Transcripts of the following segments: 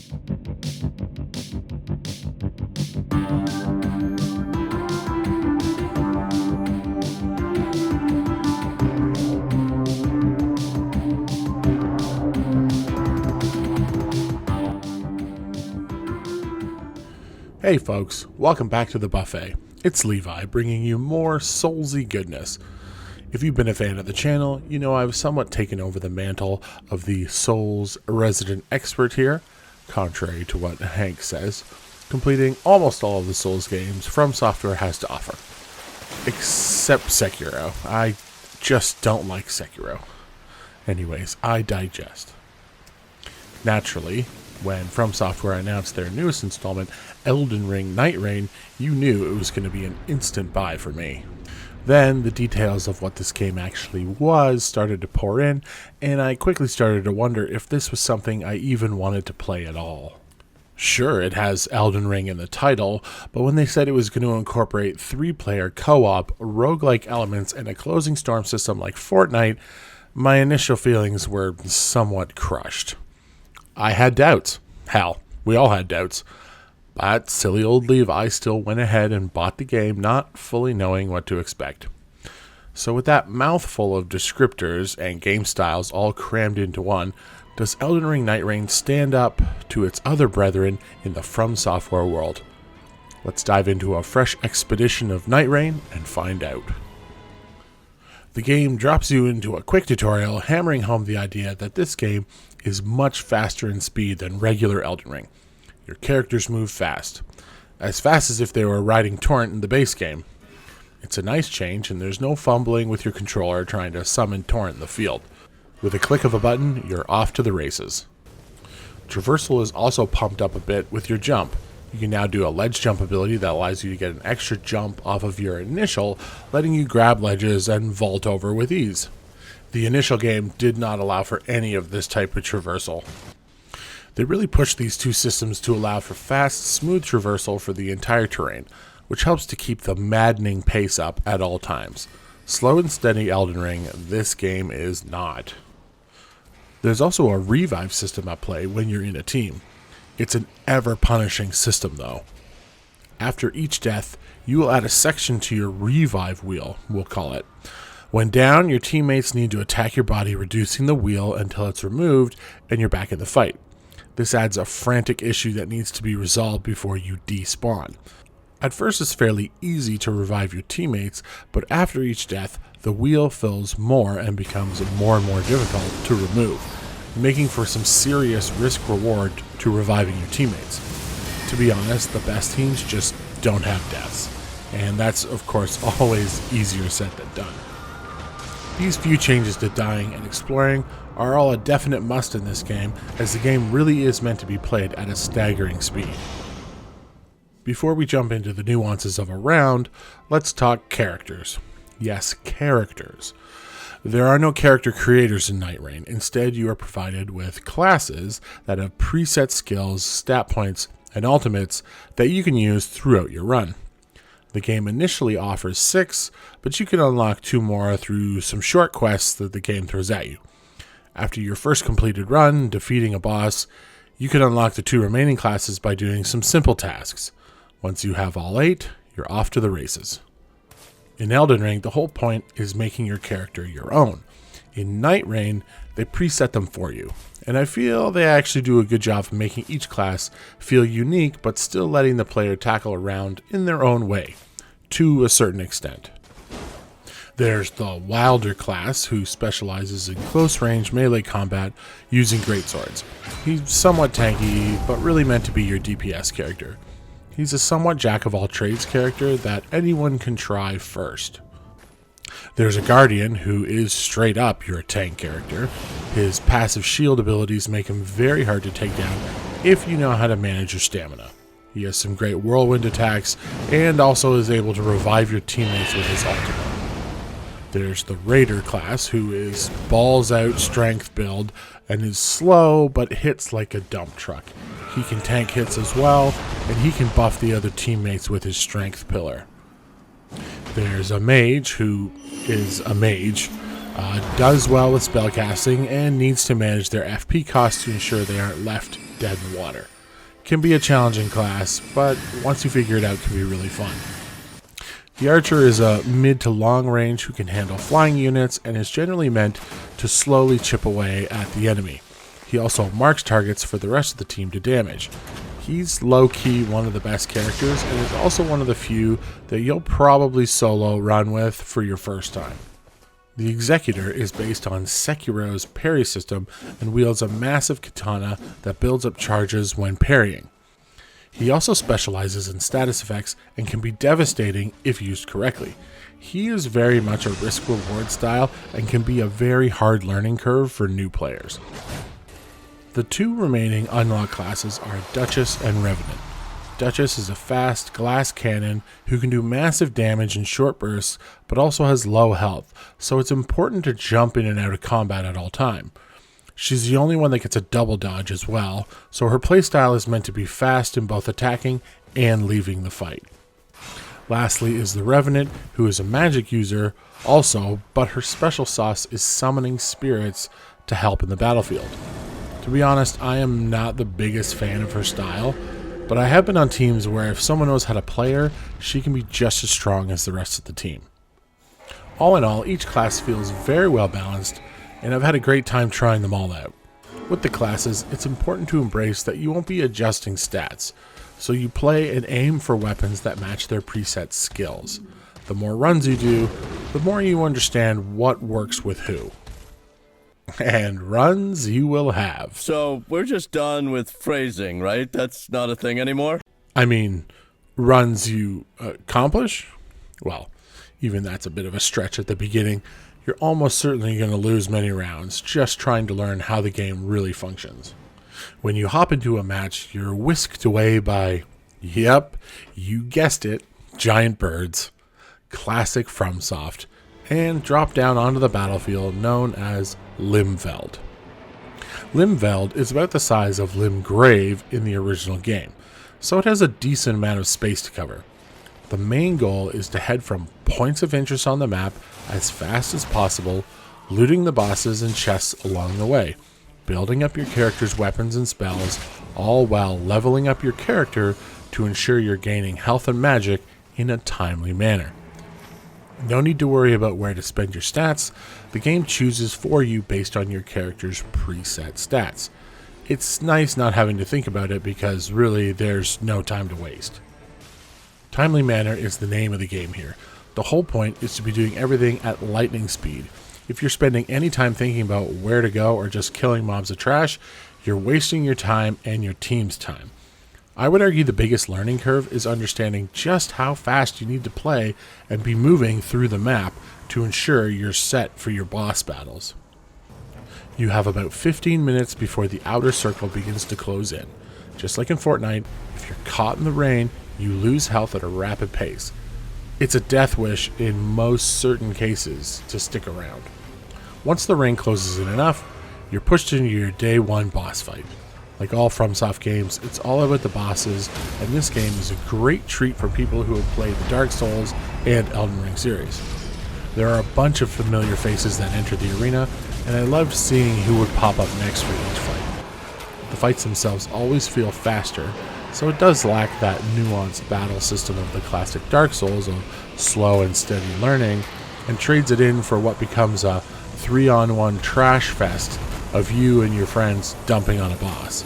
Hey folks, welcome back to the buffet. It's Levi, bringing you more soulsy goodness. If you've been a fan of the channel, you know I've somewhat taken over the mantle of the Souls resident expert here, contrary to what Hank says, completing almost all of the Souls games From Software has to offer. Except Sekiro. I just don't like Sekiro. Anyways, I digest. Naturally, when From Software announced their newest installment, Eldenring Nightreign, you knew it was going to be an instant buy for me. Then the details of what this game actually was started to pour in, and I quickly started to wonder if this was something I even wanted to play at all. Sure, it has Elden Ring in the title, but when they said it was going to incorporate 3-player co-op, roguelike elements, and a closing storm system like Fortnite, my initial feelings were somewhat crushed. I had doubts. Hell, we all had doubts. But silly old Levi still went ahead and bought the game, not fully knowing what to expect. So with that mouthful of descriptors and game styles all crammed into one, does Eldenring Nightreign stand up to its other brethren in the From Software world? Let's dive into a fresh expedition of Nightreign and find out. The game drops you into a quick tutorial, hammering home the idea that this game is much faster in speed than regular Elden Ring. Your characters move fast as if they were riding Torrent in the base game. It's a nice change, and there's no fumbling with your controller trying to summon Torrent in the field. With a click of a button, you're off to the races. Traversal is also pumped up a bit with your jump. You can now do a ledge jump ability that allows you to get an extra jump off of your initial, letting you grab ledges and vault over with ease. The initial game did not allow for any of this type of traversal. They really pushed these two systems to allow for fast, smooth traversal for the entire terrain, which helps to keep the maddening pace up at all times. Slow and steady Elden Ring, this game is not. There's also a revive system at play when you're in a team. It's an ever-punishing system though. After each death, you will add a section to your revive wheel, we'll call it. When down, your teammates need to attack your body, reducing the wheel until it's removed and you're back in the fight. This adds a frantic issue that needs to be resolved before you despawn. At first it's fairly easy to revive your teammates, but after each death, the wheel fills more and becomes more and more difficult to remove, making for some serious risk-reward to reviving your teammates. To be honest, the best teams just don't have deaths, and that's of course always easier said than done. These few changes to dying and exploring are all a definite must in this game, as the game really is meant to be played at a staggering speed. Before we jump into the nuances of a round, let's talk characters. Yes, characters. There are no character creators in Nightreign. Instead, you are provided with classes that have preset skills, stat points, and ultimates that you can use throughout your run. The game initially offers 6, but you can unlock 2 more through some short quests that the game throws at you. After your first completed run, defeating a boss, you can unlock the 2 remaining classes by doing some simple tasks. Once you have all 8, you're off to the races. In Elden Ring, the whole point is making your character your own. In Nightreign, they preset them for you, and I feel they actually do a good job of making each class feel unique but still letting the player tackle a round in their own way, to a certain extent. There's the Wilder class, who specializes in close-range melee combat using greatswords. He's somewhat tanky, but really meant to be your DPS character. He's a somewhat jack-of-all-trades character that anyone can try first. There's a Guardian, who is straight up your tank character. His passive shield abilities make him very hard to take down if you know how to manage your stamina. He has some great whirlwind attacks, and also is able to revive your teammates with his ultimate. There's the Raider class, who is balls out strength build and is slow but hits like a dump truck. He can tank hits as well, and he can buff the other teammates with his strength pillar. There's a Mage, who is a mage, does well with spellcasting, and needs to manage their FP costs to ensure they aren't left dead in the water. can be a challenging class, but once you figure it out, it can be really fun. The archer is a mid to long range who can handle flying units and is generally meant to slowly chip away at the enemy. He also marks targets for the rest of the team to damage. He's low-key one of the best characters and is also one of the few that you'll probably solo run with for your first time. The Executor is based on Sekiro's parry system and wields a massive katana that builds up charges when parrying. He also specializes in status effects and can be devastating if used correctly. He is very much a risk-reward style and can be a very hard learning curve for new players. The two remaining unlocked classes are Duchess and Revenant. Duchess is a fast glass cannon who can do massive damage in short bursts but also has low health, so it's important to jump in and out of combat at all time. She's the only one that gets a double dodge as well, so her playstyle is meant to be fast in both attacking and leaving the fight. Lastly is the Revenant, who is a magic user also, but her special sauce is summoning spirits to help in the battlefield. To be honest, I am not the biggest fan of her style, but I have been on teams where if someone knows how to play her, she can be just as strong as the rest of the team. All in all, each class feels very well balanced, and I've had a great time trying them all out. With the classes, it's important to embrace that you won't be adjusting stats, so you play and aim for weapons that match their preset skills. The more runs you do, the more you understand what works with who. And runs you will have. So we're just done with phrasing, right? That's not a thing anymore? I mean, runs you accomplish? Well, even that's a bit of a stretch at the beginning. You're almost certainly going to lose many rounds just trying to learn how the game really functions. When you hop into a match, you're whisked away by, yep, you guessed it, giant birds, classic FromSoft, and drop down onto the battlefield known as Limveld. Limveld is about the size of Limgrave in the original game, so it has a decent amount of space to cover. The main goal is to head from points of interest on the map as fast as possible, looting the bosses and chests along the way, building up your character's weapons and spells, all while leveling up your character to ensure you're gaining health and magic in a timely manner. No need to worry about where to spend your stats. The game chooses for you based on your character's preset stats. It's nice not having to think about it because really there's no time to waste. Timely manner is the name of the game here. The whole point is to be doing everything at lightning speed. If you're spending any time thinking about where to go or just killing mobs of trash, you're wasting your time and your team's time. I would argue the biggest learning curve is understanding just how fast you need to play and be moving through the map to ensure you're set for your boss battles. You have about 15 minutes before the outer circle begins to close in. Just like in Fortnite, if you're caught in the rain, you lose health at a rapid pace. It's a death wish in most certain cases to stick around. Once the rain closes in enough, you're pushed into your day one boss fight. Like all FromSoft games, it's all about the bosses, and this game is a great treat for people who have played the Dark Souls and Eldenring series. There are a bunch of familiar faces that enter the arena, and I loved seeing who would pop up next for each fight. The fights themselves always feel faster, so it does lack that nuanced battle system of the classic Dark Souls of slow and steady learning, and trades it in for what becomes a 3-on-1 trash fest of you and your friends dumping on a boss.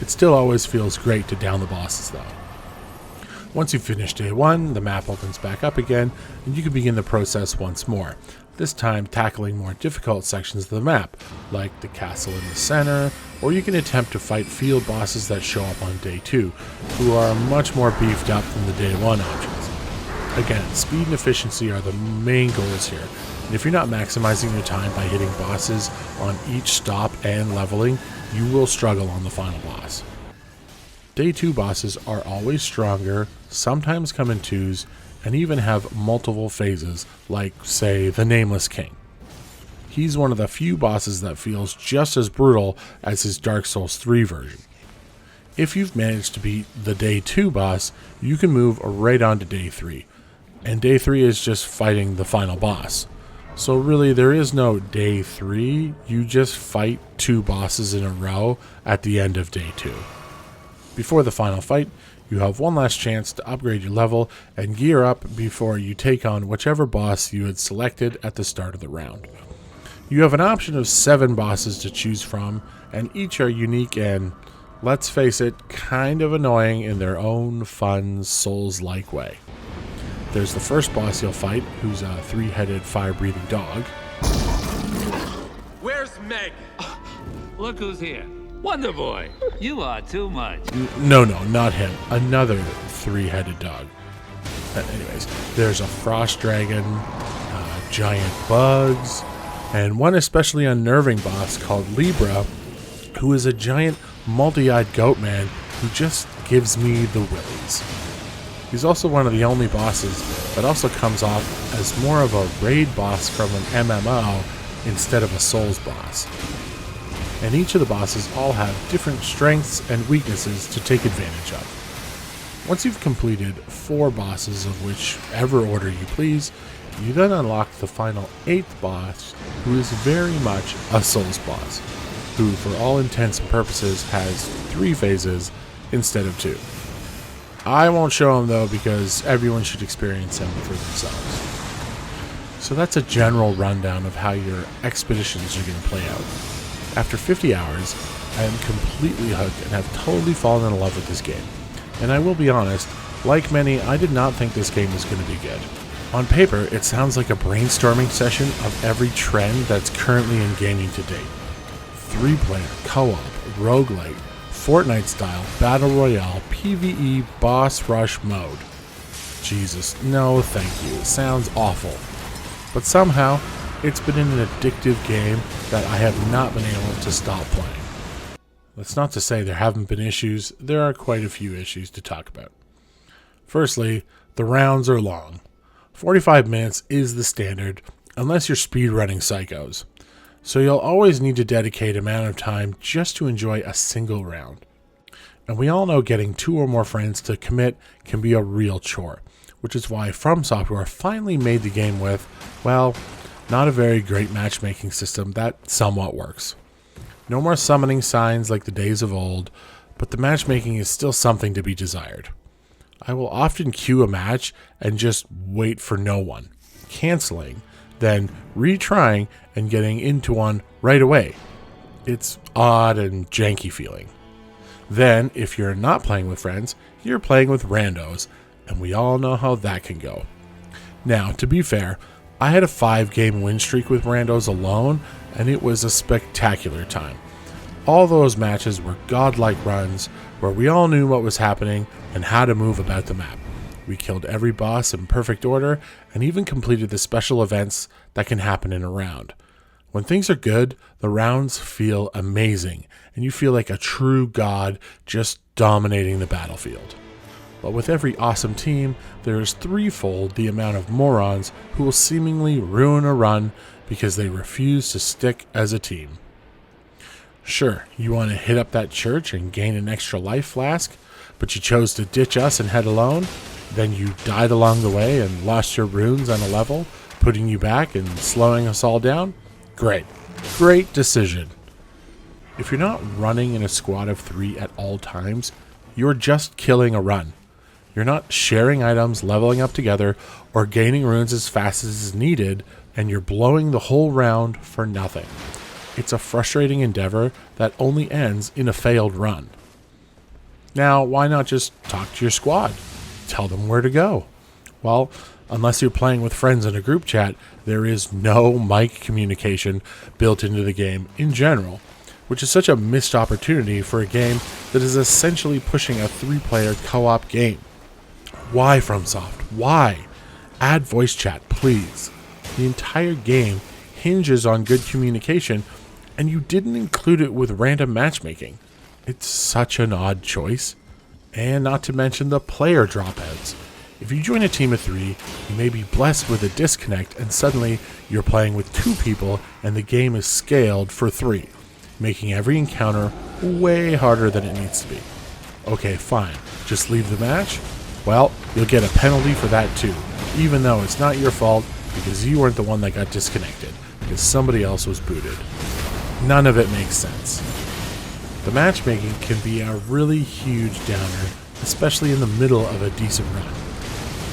It still always feels great to down the bosses though. Once you finish day one, the map opens back up again and you can begin the process once more, this time tackling more difficult sections of the map, like the castle in the center, or you can attempt to fight field bosses that show up on day 2, who are much more beefed up than the day 1 options. Again, speed and efficiency are the main goals here, and if you're not maximizing your time by hitting bosses on each stop and leveling, you will struggle on the final boss. Day 2 bosses are always stronger, sometimes come in twos, and even have multiple phases, like, say, the Nameless King. He's one of the few bosses that feels just as brutal as his Dark Souls 3 version. If you've managed to beat the Day 2 boss, you can move right on to Day 3, and Day 3 is just fighting the final boss. So really, there is no Day 3, you just fight 2 bosses in a row at the end of Day 2. Before the final fight, you have one last chance to upgrade your level and gear up before you take on whichever boss you had selected at the start of the round. You have an option of 7 bosses to choose from, and each are unique and, let's face it, kind of annoying in their own fun, Souls-like way. There's the first boss you'll fight, who's a 3-headed, fire-breathing dog. Where's Meg? Look who's here. Wonder Boy, you are too much. No, not him. Another 3-headed dog. Anyways, there's a frost dragon, giant bugs, and one especially unnerving boss called Libra, who is a giant multi-eyed goat man who just gives me the willies. He's also one of the only bosses that also comes off as more of a raid boss from an MMO instead of a Souls boss. And each of the bosses all have different strengths and weaknesses to take advantage of. Once you've completed 4 bosses of whichever order you please, you then unlock the final 8th boss, who is very much a Souls boss, who for all intents and purposes has 3 phases instead of 2. I won't show him though because everyone should experience him for themselves. So that's a general rundown of how your expeditions are going to play out. After 50 hours, I am completely hooked and have totally fallen in love with this game. And I will be honest, like many, I did not think this game was going to be good. On paper, it sounds like a brainstorming session of every trend that's currently in gaming to date. 3-player, co-op, roguelite, Fortnite-style, battle royale, PvE, boss rush mode. Jesus, no thank you, it sounds awful. But somehow, it's been an addictive game that I have not been able to stop playing. That's not to say there haven't been issues, there are quite a few issues to talk about. Firstly, the rounds are long. 45 minutes is the standard, unless you're speedrunning psychos. So you'll always need to dedicate an amount of time just to enjoy a single round. And we all know getting 2 or more friends to commit can be a real chore, which is why From Software finally made the game with, well, not a very great matchmaking system that somewhat works. No more summoning signs like the days of old, but the matchmaking is still something to be desired. I will often queue a match and just wait for no one, canceling, then retrying and getting into one right away. It's odd and janky feeling. Then, if you're not playing with friends, you're playing with randos, and we all know how that can go. Now, to be fair, I had a 5-game win streak with randos alone, and it was a spectacular time. All those matches were godlike runs where we all knew what was happening and how to move about the map. We killed every boss in perfect order and even completed the special events that can happen in a round. When things are good, the rounds feel amazing and you feel like a true god just dominating the battlefield. But with every awesome team, there is 3-fold the amount of morons who will seemingly ruin a run because they refuse to stick as a team. Sure, you want to hit up that church and gain an extra life flask, but you chose to ditch us and head alone? Then you died along the way and lost your runes on a level, putting you back and slowing us all down? Great. Great decision. If you're not running in a squad of 3 at all times, you're just killing a run. You're not sharing items, leveling up together, or gaining runes as fast as is needed, and you're blowing the whole round for nothing. It's a frustrating endeavor that only ends in a failed run. Now, why not just talk to your squad? Tell them where to go. Well, unless you're playing with friends in a group chat, there is no mic communication built into the game in general, which is such a missed opportunity for a game that is essentially pushing a 3-player co-op game. Why, FromSoft? Why? Add voice chat, please. The entire game hinges on good communication, and you didn't include it with random matchmaking. It's such an odd choice. And not to mention the player dropouts. If you join a team of 3, you may be blessed with a disconnect and suddenly you're playing with 2 people and the game is scaled for 3, making every encounter way harder than it needs to be. Okay, fine. Just leave the match? Well, you'll get a penalty for that too, even though it's not your fault because you weren't the one that got disconnected, because somebody else was booted. None of it makes sense. the matchmaking can be a really huge downer, especially in the middle of a decent run.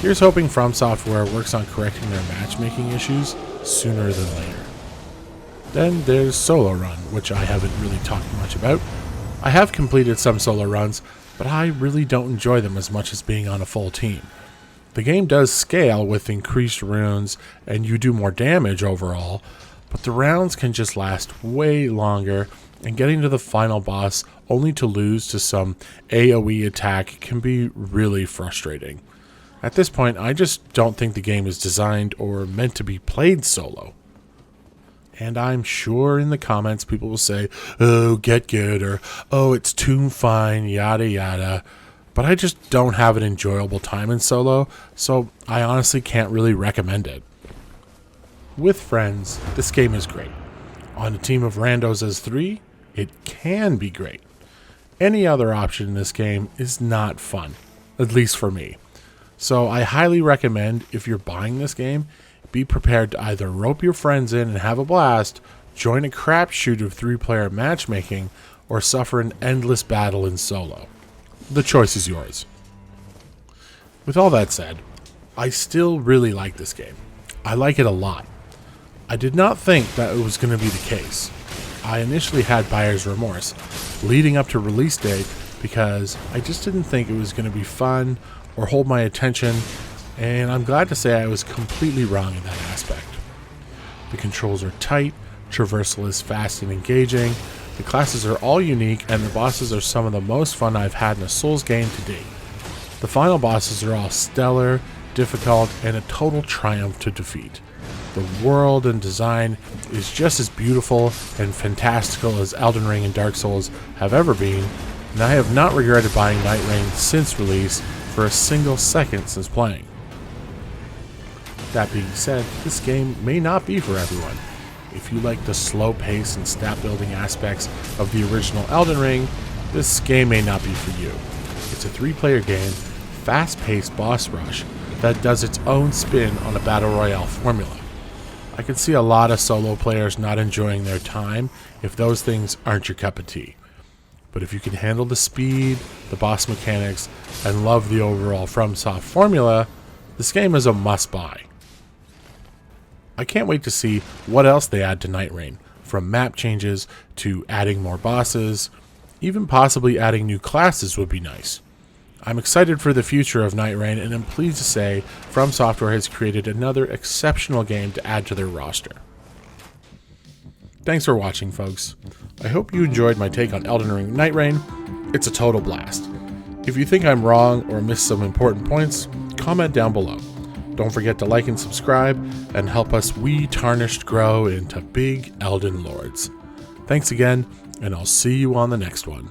Here's hoping From Software works on correcting their matchmaking issues sooner than later. Then there's Solo Run, which I haven't really talked much about. I have completed some solo runs, but I really don't enjoy them as much as being on a full team. The game does scale with increased runes and you do more damage overall, but the rounds can just last way longer, and getting to the final boss only to lose to some AoE attack can be really frustrating. At this point, I just don't think the game is designed or meant to be played solo. And I'm sure in the comments people will say, oh, get good, or oh, it's too fine, yada yada. But I just don't have an enjoyable time in solo, so I honestly can't really recommend it. With friends, this game is great. On a team of randos as 3, it can be great. Any other option in this game is not fun, at least for me. So I highly recommend, if you're buying this game, be prepared to either rope your friends in and have a blast, join a crapshoot of 3-player matchmaking, or suffer an endless battle in solo. The choice is yours. With all that said, I still really like this game. I like it a lot. I did not think that it was going to be the case. I initially had buyer's remorse leading up to release date because I just didn't think it was going to be fun or hold my attention, and I'm glad to say I was completely wrong in that aspect. The controls are tight, traversal is fast and engaging, the classes are all unique, and the bosses are some of the most fun I've had in a Souls game to date. The final bosses are all stellar, difficult, and a total triumph to defeat. The world and design is just as beautiful and fantastical as Elden Ring and Dark Souls have ever been, and I have not regretted buying Nightreign since release for a single second since playing. That being said, this game may not be for everyone. If you like the slow pace and stat building aspects of the original Elden Ring, this game may not be for you. It's a 3-player game, fast-paced boss rush that does its own spin on a battle royale formula. I can see a lot of solo players not enjoying their time if those things aren't your cup of tea. But if you can handle the speed, the boss mechanics, and love the overall FromSoft formula, this game is a must-buy. I can't wait to see what else they add to Nightreign, from map changes to adding more bosses, even possibly adding new classes would be nice. I'm excited for the future of Nightreign, and I'm pleased to say From Software has created another exceptional game to add to their roster. Thanks for watching, folks. I hope you enjoyed my take on Eldenring Nightreign. It's a total blast. If you think I'm wrong or missed some important points, comment down below. Don't forget to like and subscribe, and help us we Tarnished grow into big Elden Lords. Thanks again, and I'll see you on the next one.